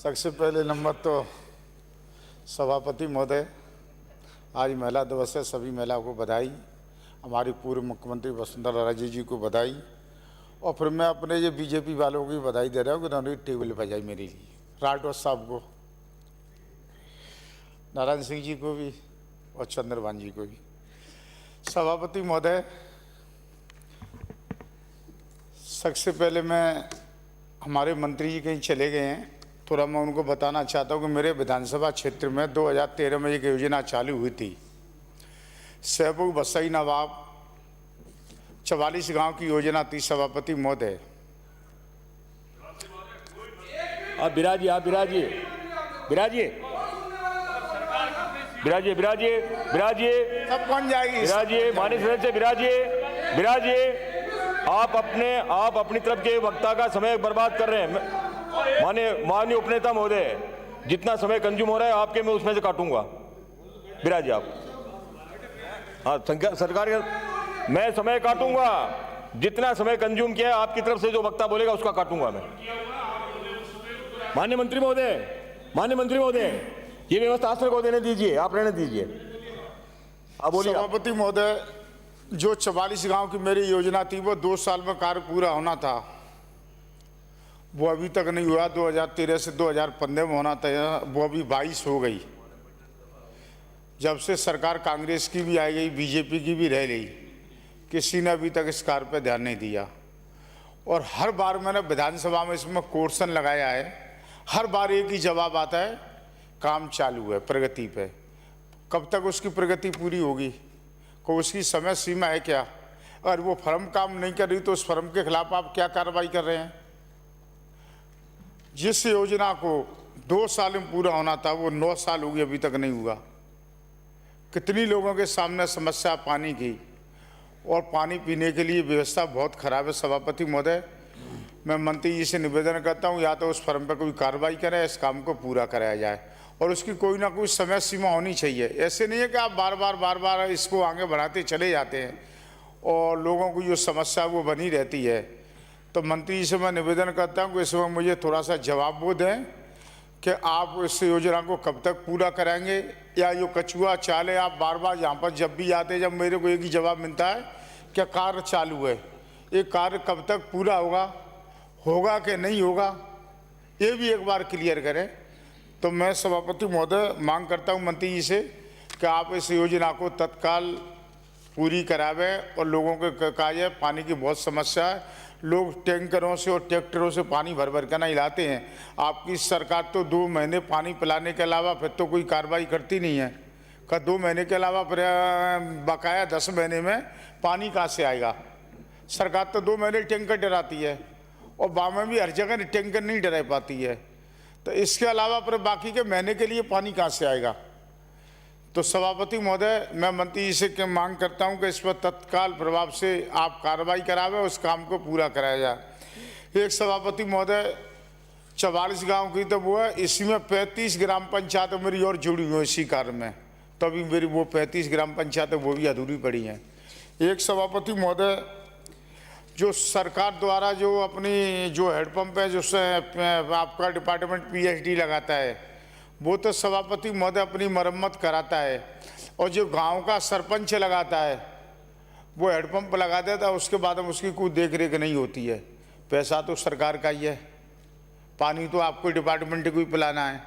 सबसे पहले नंबर तो सभापति महोदय, आज महिला दिवस है, सभी महिलाओं को बधाई। हमारी पूर्व मुख्यमंत्री वसुंधरा राजे जी को बधाई। और फिर मैं अपने ये बीजेपी वालों को भी बधाई दे रहा हूँ कि उन्होंने टेबल बजाई मेरे लिए, राठौर साहब को, नारायण सिंह जी को भी और चंद्रभान जी को भी। सभापति महोदय, सबसे पहले मैं, हमारे मंत्री जी कहीं चले गए हैं, थोड़ा मैं उनको बताना चाहता हूँ कि मेरे विधानसभा क्षेत्र में 2013 में एक योजना चालू हुई थी, सहबूब बसई नवाब 44 गांव की योजना थी। सभापति महोदय, आप बिराजिए, आप बिराजिए, बिराजिए, बिराजिए, बिराजिए, बिराजिए, सब बन जाएगी, बिराजिए, माननीय सदस्य बिराजिए, बिराजिए। आप अपनी तरफ के वक्ता का समय बर्बाद कर रहे हैं। माननीय उपनेता महोदय, जितना समय कंज्यूम हो रहा है आपके, मैं उसमें से काटूंगा। बिराजिए आप। हाँ, सरकार का मैं समय काटूंगा, जितना समय कंज्यूम किया है आपकी तरफ से जो वक्ता बोलेगा उसका काटूंगा मैं। माननीय मंत्री महोदय, ये व्यवस्था आश्रय को देने दीजिए, आप रहने दीजिए, आप बोलिए। सभापति महोदय, जो 44 गांव की मेरी योजना थी वो 2 साल में कार्य पूरा होना था, वो अभी तक नहीं हुआ। 2013 से 2015 में होना था, वो अभी 22 हो गई। जब से सरकार कांग्रेस की भी आ गई, बीजेपी की भी रह गई, किसी ने अभी तक इस कार्य पर ध्यान नहीं दिया। और हर बार मैंने विधानसभा में इसमें क्वेश्चन लगाया है, हर बार एक ही जवाब आता है, काम चालू है, प्रगति पे। कब तक उसकी प्रगति पूरी होगी? को उसकी समय सीमा है क्या? अगर वो फर्म काम नहीं कर रही तो उस फर्म के खिलाफ आप क्या कार्रवाई कर रहे हैं? जिस योजना को 2 साल में पूरा होना था वो 9 साल हो गए, अभी तक नहीं हुआ। कितनी लोगों के सामने समस्या पानी की, और पानी पीने के लिए व्यवस्था बहुत खराब है। सभापति महोदय, मैं मंत्री जी से निवेदन करता हूँ, या तो उस फर्म पर कोई कार्रवाई करें, इस काम को पूरा कराया जाए, और उसकी कोई ना कोई समय सीमा होनी चाहिए। ऐसे नहीं है कि आप बार बार इसको आगे बढ़ाते चले जाते हैं और लोगों की जो समस्या वो बनी रहती है। तो मंत्री जी से मैं निवेदन करता हूँ कि इस वक्त मुझे थोड़ा सा जवाब वो दें कि आप इस योजना को कब तक पूरा कराएंगे, या जो कछुआ चाल है, आप बार यहाँ पर जब भी आते, जब मेरे को एक ही जवाब मिलता है कि कार्य चालू है। ये कार्य कब तक पूरा होगा कि नहीं होगा, ये भी एक बार क्लियर करें। तो मैं सभापति महोदय मांग करता हूं मंत्री जी से कि आप इस योजना को तत्काल पूरी करावें, और लोगों के कार्य, पानी की बहुत समस्या है, लोग टैंकरों से और ट्रैक्टरों से पानी भर कर नहीं लाते हैं। आपकी सरकार तो 2 महीने पानी पिलाने के अलावा फिर तो कोई कार्रवाई करती नहीं है। का 2 महीने के अलावा बकाया 10 महीने में पानी कहाँ से आएगा? सरकार तो 2 महीने टैंकर डराती है, और बाम में भी हर जगह टैंकर नहीं डरा पाती है, तो इसके अलावा पर बाकी के महीने के लिए पानी कहाँ से आएगा? तो सभापति महोदय, मैं मंत्री जी से मांग करता हूं कि इस पर तत्काल प्रभाव से आप कार्रवाई करावें, उस काम को पूरा कराया जाए। एक सभापति महोदय, 44 गांव की तो वो है, इसी में 35 ग्राम पंचायत मेरी और जुड़ी हुई इसी कार्य में, तो अभी मेरी वो 35 ग्राम पंचायत वो भी अधूरी पड़ी हैं। एक सभापति महोदय, जो सरकार द्वारा जो अपनी जो हेडपम्प है, जो आपका डिपार्टमेंट पीएचडी लगाता है, वो तो सभापति महोदय अपनी मरम्मत कराता है, और जो गांव का सरपंच लगाता है वो हेडपम्प लगा देता है, उसके बाद में उसकी कोई देख रेख नहीं होती है। पैसा तो सरकार का ही है, पानी तो आपको डिपार्टमेंट को ही पिलाना है।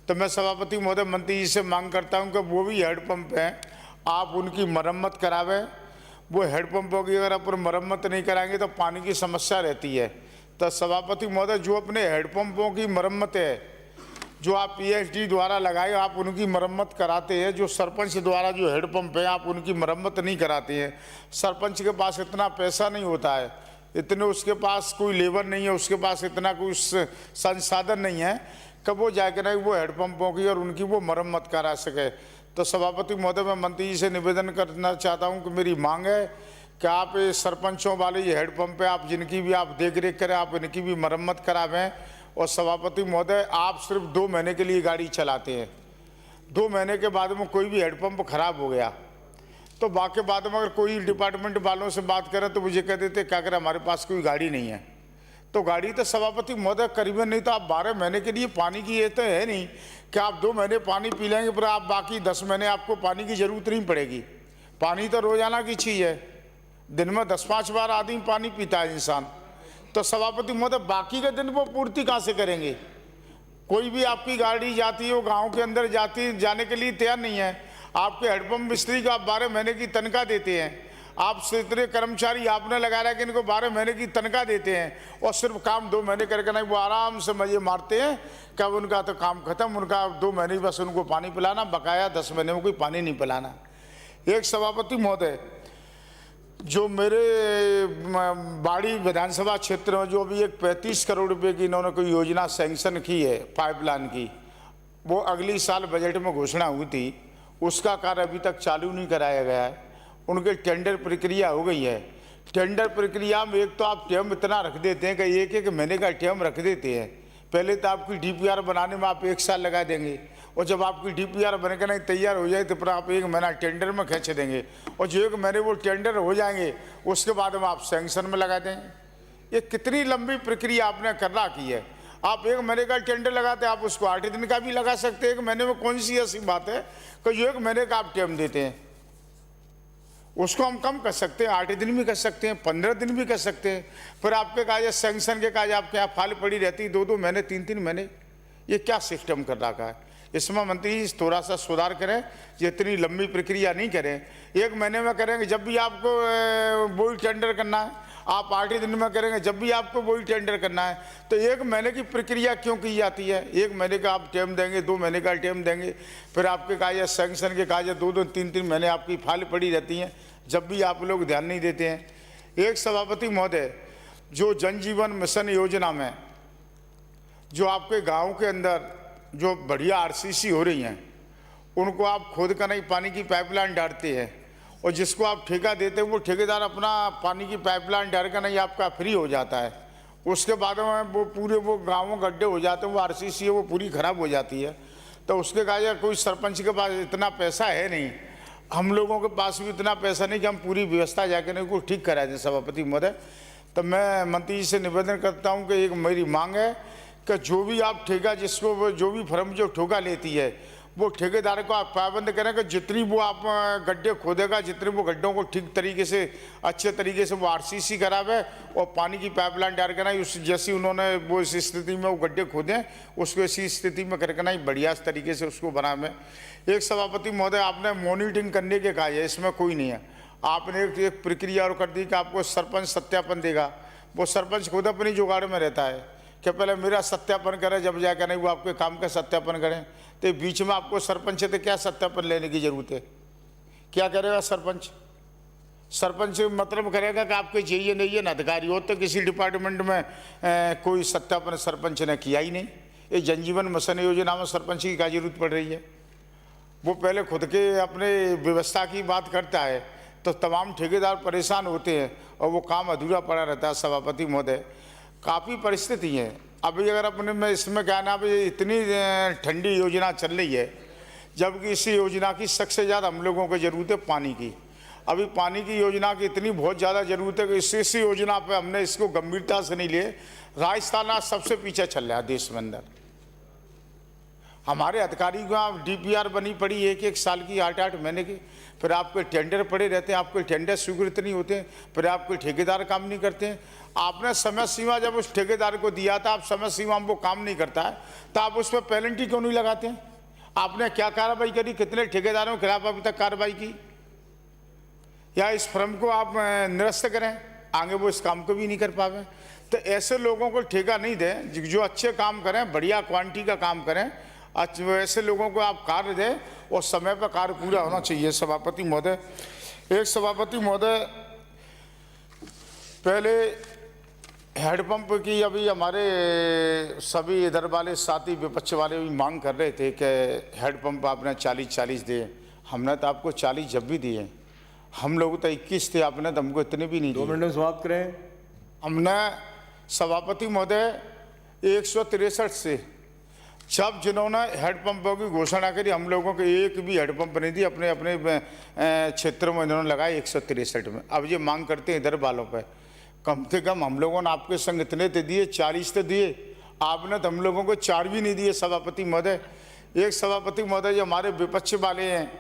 तो मैं सभापति महोदय मंत्री जी से मांग करता हूँ कि वो भी हेडपम्प हैं, आप उनकी मरम्मत करावें। वो हेडपम्पों की अगर अपन मरम्मत नहीं कराएंगे तो पानी की समस्या रहती है। तो सभापति महोदय, जो अपने हेडपम्पों की मरम्मत है, जो आप पीएचडी द्वारा लगाए, आप उनकी मरम्मत कराते हैं। जो सरपंच द्वारा जो हेडपम्प है, आप उनकी मरम्मत नहीं कराते हैं। सरपंच के पास इतना पैसा नहीं होता है, इतने उसके पास कोई लेबर नहीं है, उसके पास इतना कोई संसाधन नहीं है कि वो जाकर वो हेडपम्पों की और उनकी वो मरम्मत करा सके। तो सभापति महोदय, मैं मंत्री जी से निवेदन करना चाहता हूं कि मेरी मांग है कि आप सरपंचों वाले ये हेडपम्प पे आप जिनकी भी आप देख रेख करें, आप इनकी भी मरम्मत करावें। और सभापति महोदय, आप सिर्फ 2 महीने के लिए गाड़ी चलाते हैं, 2 महीने के बाद में कोई भी हेडपम्प खराब हो गया तो बाकी बाद में अगर कोई डिपार्टमेंट वालों से बात करें तो मुझे कह देते क्या करें, हमारे पास कोई गाड़ी नहीं है। तो गाड़ी तो सभापति महोदय करीबन नहीं तो आप 12 महीने के लिए पानी की ये तो है नहीं कि आप 2 महीने पानी पी लेंगे पर आप बाकी 10 महीने आपको पानी की ज़रूरत नहीं पड़ेगी। पानी तो रोजाना की चीज़ है, दिन में 10-5 बार आदमी पानी पीता है इंसान। तो सभापति महोदय बाकी के दिन वो पूर्ति कहाँ से करेंगे? कोई भी आपकी गाड़ी जाती है वो गाँव के अंदर जाने के लिए तैयार नहीं है। आपके हेडपम्प मिस्त्री को आप 12 महीने की तनख्वाह देते हैं, आप इतने कर्मचारी आपने लगा रहा है कि इनको 12 महीने की तनख्वाह देते हैं और सिर्फ काम 2 महीने करके नहीं, वो आराम से मजे मारते हैं। कब उनका तो काम खत्म, उनका 2 महीने बस उनको पानी पिलाना, बकाया 10 महीने में कोई पानी नहीं पिलाना। एक सभापति महोदय, जो मेरे बाड़ी विधानसभा क्षेत्र में जो अभी एक 35 करोड़ रुपए की इन्होंने कोई योजना सैंक्शन की है पाइपलाइन की, वो अगली साल बजट में घोषणा हुई थी, उसका कार्य अभी तक चालू नहीं कराया गया है। उनके टेंडर प्रक्रिया हो गई है। टेंडर प्रक्रिया में एक तो आप टेम इतना रख देते हैं कि एक महीने का टेम रख देते हैं। पहले तो आपकी DPR बनाने में आप 1 साल लगा देंगे और जब आपकी DPR बनकर नहीं तैयार हो जाए तो फिर आप 1 महीना टेंडर में खींच देंगे और जो 1 महीने वो टेंडर हो जाएंगे उसके बाद में आप सैंक्शन में लगा देंगे। ये कितनी लंबी प्रक्रिया आपने कर रखी है। आप 1 महीने का टेंडर लगाते हैं, आप उसको 8 दिन का भी लगा सकते हैं। 1 महीने में कौन सी ऐसी बात है कि जो 1 महीने का आप टेम देते हैं, उसको हम कम कर सकते हैं, 8 दिन भी कर सकते हैं, 15 दिन भी कर सकते हैं। फिर आपके काज सैंक्शन के काज आपके यहाँ फाइल पड़ी रहती 2-2 महीने 3-3 महीने। ये क्या सिस्टम कर रखा है? इसमें मंत्री जी थोड़ा सा सुधार करें, ये इतनी लंबी प्रक्रिया नहीं करें। 1 महीने में करेंगे जब भी आपको वही टेंडर करना है, आप 8 दिन में करेंगे जब भी आपको वही टेंडर करना है। तो 1 महीने की प्रक्रिया क्यों की जाती है? 1 महीने का आप टेम देंगे, 2 महीने का टेम देंगे, फिर आपके काज सैंक्शन के काज 2-2 3-3 महीने आपकी फाइल पड़ी रहती हैं, जब भी आप लोग ध्यान नहीं देते हैं। एक सभापति महोदय, जो जन जीवन मिशन योजना में जो आपके गाँव के अंदर जो बढ़िया RCC हो रही हैं, उनको आप खुद का नहीं पानी की पाइपलाइन डालते हैं और जिसको आप ठेका देते हैं वो ठेकेदार अपना पानी की पाइपलाइन डाल कर नहीं आपका फ्री हो जाता है। उसके बाद में वो पूरे वो गाँवों गड्ढे हो जाते हैं, वो RCC है वो पूरी ख़राब हो जाती है। तो उसके कहा कोई सरपंच के पास इतना पैसा है नहीं, हम लोगों के पास भी इतना पैसा नहीं कि हम पूरी व्यवस्था जाकर नहीं को ठीक करा दें सभापति महोदय। तो मैं मंत्री जी से निवेदन करता हूं कि एक मेरी मांग है कि जो भी आप ठेका जिसको जो भी फर्म जो ठेका लेती है वो ठेकेदार को आप पाबंद करें कि जितनी वो आप गड्ढे खोदेगा, जितने वो गड्ढों को ठीक तरीके से अच्छे तरीके से वो RCC करावे और पानी की पाइपलाइन डाल कर ना उस जैसी उन्होंने वो इस स्थिति में वो गड्ढे खोदें उसको ऐसी स्थिति में करके ना बढ़िया तरीके से उसको बनावे। एक सभापति महोदय, आपने मॉनिटरिंग करने के कहा है, इसमें कोई नहीं है। आपने एक प्रक्रिया और कर दी कि आपको सरपंच सत्यापन देगा। वो सरपंच खुद अपनी जुगाड़ में रहता है कि पहले मेरा सत्यापन करें, जब जाकर नहीं वो आपके काम का सत्यापन करें। तो बीच में आपको सरपंच से तो क्या सत्यापन लेने की जरूरत है? क्या करेगा सरपंच? सरपंच मतलब करेगा कि आपके चाहिए नहीं है ना अधिकारी हो, तो किसी डिपार्टमेंट में कोई सत्यापन सरपंच ने किया ही नहीं। ये जनजीवन मिशन योजना में सरपंच की क्या जरूरत पड़ रही है? वो पहले खुद के अपने व्यवस्था की बात करता है तो तमाम ठेकेदार परेशान होते हैं और वो काम अधूरा पड़ा रहता है। सभापति महोदय, काफ़ी परिस्थिति है अभी। अगर अपने में इसमें क्या ना, अभी इतनी ठंडी योजना चल रही है, जबकि इस योजना की सबसे ज़्यादा हम लोगों को ज़रूरत है पानी की। अभी पानी की योजना की इतनी बहुत ज़्यादा ज़रूरत है कि इस योजना पे हमने इसको गंभीरता से नहीं लिए। राजस्थान आज सबसे पीछे चल रहा है देश में अंदर। हमारे अधिकारी को आप DPR बनी पड़ी 1-1 साल की, 8-8 महीने की, फिर आपके टेंडर पड़े रहते हैं, आपके टेंडर स्वीकृत नहीं होते, फिर आपके ठेकेदार काम नहीं करते हैं। आपने समय सीमा जब उस ठेकेदार को दिया था, आप समय सीमा में वो काम नहीं करता है तो आप उस पर पेनल्टी क्यों नहीं लगाते हैं? आपने क्या कार्रवाई करी? कितने ठेकेदारों के खिलाफ अभी तक कार्रवाई की? या इस फर्म को आप निरस्त करें, आगे वो इस काम को भी नहीं कर पावे। तो ऐसे लोगों को ठेका नहीं दें जो अच्छे काम करें, बढ़िया क्वांटिटी का काम करें। ऐसे लोगों को आप कार्य दें और समय पर कार्य पूरा होना चाहिए। सभापति महोदय, एक सभापति महोदय, पहले हैंडपंप की अभी हमारे सभी इधर वाले साथी विपक्ष वाले भी मांग कर रहे थे कि हैंडपंप आपने 40-40 दिए। हमने तो आपको 40 जब भी दिए, हम लोग तो 21 थे, आपने तो हमको इतने भी नहीं दिए। 2 मिनट में समाप्त करें। हमने सभापति महोदय 163 से जब जिन्होंने हैंडपंपों की घोषणा करी, हम लोगों को एक भी हैंडपंप नहीं दी। अपने अपने क्षेत्र में इन्होंने लगाए 163 में। अब ये मांग करते हैं इधर वालों पे कम से कम हम लोगों ने आपके संग इतने तो दिए, 40 तो दिए, आपने तो हम लोगों को 4 भी नहीं दिए सभापति महोदय। एक सभापति महोदय जो हमारे विपक्ष वाले हैं,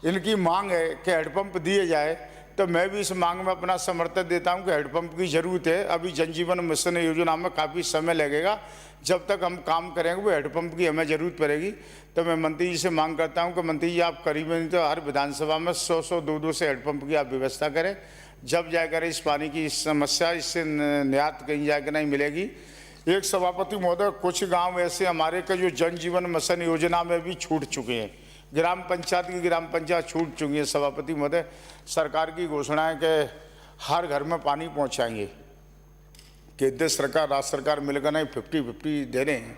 इनकी मांग है कि हेडपंप दिए जाए, तो मैं भी इस मांग में अपना समर्थन देता हूं कि हेडपंप की ज़रूरत है। अभी जल जीवन मिशन योजना में काफ़ी समय लगेगा, जब तक हम काम करेंगे वो हेडपंप की हमें ज़रूरत पड़ेगी। तो मैं मंत्री जी से मांग करता हूं कि मंत्री जी आप करीबन तो हर विधानसभा में 100 200 से हेडपंप की आप व्यवस्था करें, जब जाकर इस पानी की समस्या इससे निजात कहीं जाकर नहीं मिलेगी। एक सभापति महोदय, कुछ गांव ऐसे हमारे के जो जन जीवन मिशन योजना में भी छूट चुके हैं, ग्राम पंचायत छूट चुकी है। सभापति महोदय, सरकार की घोषणा है कि हर घर में पानी पहुंचाएंगे, केंद्र सरकार राज्य सरकार मिलकर नहीं 50-50 दे रहे हैं।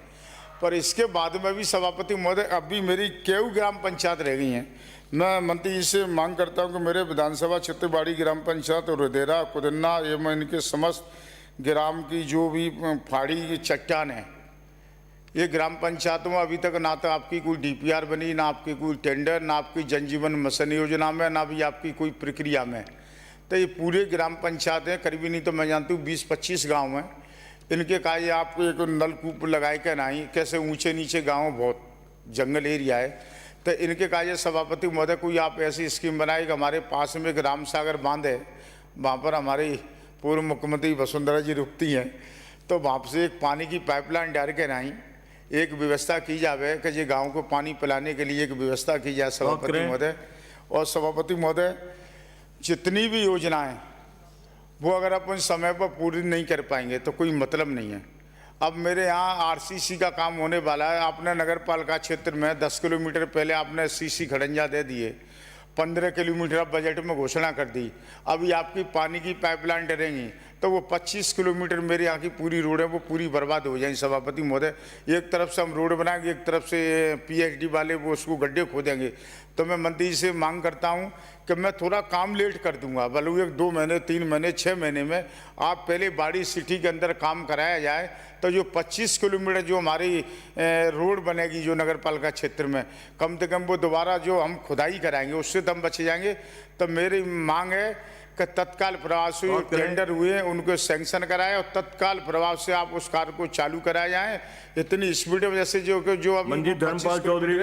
पर इसके बाद में भी सभापति महोदय अभी मेरी केव ग्राम पंचायत रह गई हैं। मैं मंत्री जी से मांग करता हूं कि मेरे विधानसभा क्षेत्र बाड़ी ग्राम पंचायत और रुदेरा कुदन्ना एवं इनके समस्त ग्राम की जो भी फाड़ी की चट्टान है, ये ग्राम पंचायतों में अभी तक ना तो आपकी कोई डीपीआर बनी, ना आपकी कोई टेंडर, ना आपकी जन जीवन मिशन योजना में, ना भी आपकी कोई प्रक्रिया में। तो ये पूरे ग्राम पंचायत हैं, करीबी नहीं तो मैं जानती हूँ 20-25 गाँव हैं। इनके कार्य आप एक नलकूप लगाए क्या नहीं, कैसे ऊंचे नीचे गाँव, बहुत जंगल एरिया है। तो इनके कार्य सभापति महोदय कोई आप ऐसी स्कीम बनाए कि हमारे पास में एक राम सागर बांध है, वहाँ पर हमारी पूर्व मुख्यमंत्री वसुंधरा जी रुकती हैं, तो वहाँ से एक पानी की पाइपलाइन डाल के नहीं एक व्यवस्था की जाए कि ये गांव को पानी पिलाने के लिए एक व्यवस्था की जाए सभापति महोदय। और सभापति महोदय, जितनी भी योजनाएं वो अगर अपन समय पर पूरी नहीं कर पाएंगे तो कोई मतलब नहीं है। अब मेरे यहाँ आरसीसी का काम होने वाला है, आपने नगर पालिका क्षेत्र में 10 किलोमीटर पहले आपने सीसी खड़ंजा दे दिए, 15 किलोमीटर बजट में घोषणा कर दी। अभी आपकी पानी की पाइपलाइन डरेंगी तो वो 25 किलोमीटर मेरे यहाँ की पूरी रोड है वो पूरी बर्बाद हो जाएंगी सभापति महोदय। एक तरफ से हम रोड बनाएंगे, एक तरफ से पीएचडी वाले वो उसको गड्ढे खोदेंगे। तो मैं मंत्री जी से मांग करता हूँ कि मैं थोड़ा काम लेट कर दूंगा, भले 2 महीने 3 महीने 6 महीने में आप पहले बाड़ी सिटी के अंदर काम कराया जाए, तो जो 25 किलोमीटर जो हमारी रोड बनेगी जो नगर पालिका क्षेत्र में, कम से कम वो दोबारा जो हम खुदाई कराएंगे उससे तो हम बच जाएंगे। तो मेरी मांग है कि तत्काल प्रभाव से जो टेंडर हुए हैं उनको सैंक्शन कराए और तत्काल प्रभाव से आप उस कार्य को चालू कराया जाए। इतनी स्पीड में जैसे जो अभी मंजीत धर्मपाल चौधरी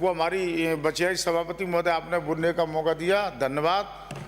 वो हमारी बचे। सभापति महोदय, आपने बोलने का मौका दिया, धन्यवाद।